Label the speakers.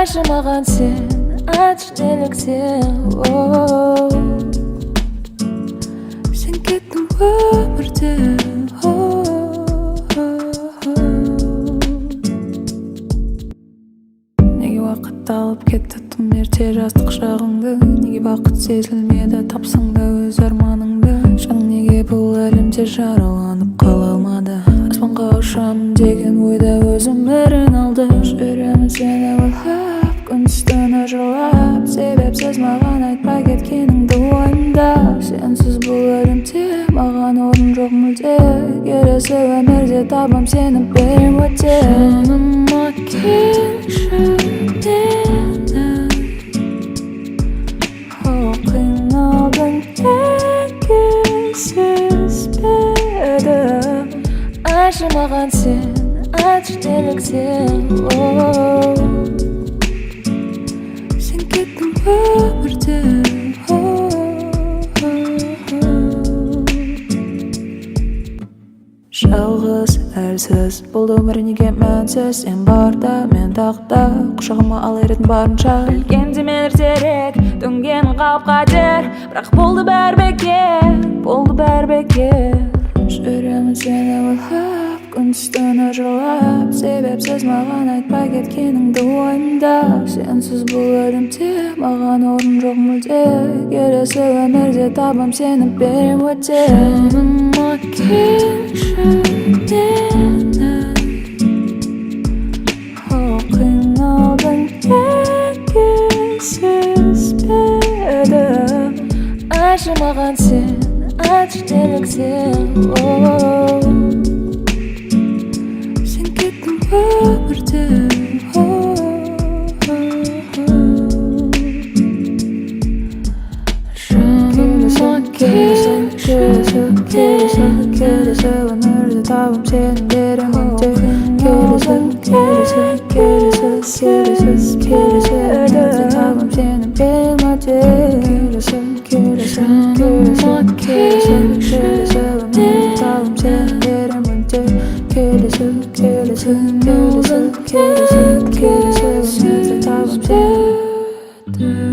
Speaker 1: айтшы маған сен, айтшы неліктен. Сен кеттің өмірден. Неге уақыт алып кетті ерте, жастық шағыңды. Неге бақыт сезілмеді, тапсаң да өз арманыңды. Жаның неге бұл әлемде жараланып қала алмады. Аспанға ұшамын деген ойда өз өмірін алды. Жүремін сені ойлап, күндіз-түні жырлап. Себепсіз маған айтпай кеткеніңді ойымда. Сенсіз бұл әлемде маған орын жоқ мүлде. Келесі өмірде табам сені берем өте. Жаныма келші менің, қиналдың неге сезбедім. Айтшы маған сен, айтшы неліктен. Сен кеттің өмірден. Жалғыз, әлсіз болды өмір неге мәнсіз. Сен барда, мен тақта, құшағыма ал еретін барынша. Білгенде мен ертерек төнгенім қауіп-қатер, бірақ болды бәрі бекер, болды бәрі бекер. Жүремін сені ойлап, күндіз-түні жырлап. Себепсіз маған айтпай кеткеніңді ойымда. Сенсіз бұл әлемде маған орын жоқ мүлде. Келесі өмірде табам сені берем өте. Жаныма келші менің, қиналдың неге сезбедім. Айтшы маған сен, айтшы неліктен. Сен кеттің өмірден. Жаныма келші, келші өмірде табам сені берем өте. Келші өмірде табам сені берем өте. Жаныма келші өмірде табам сені берем өте. Келші өмірде табам сені.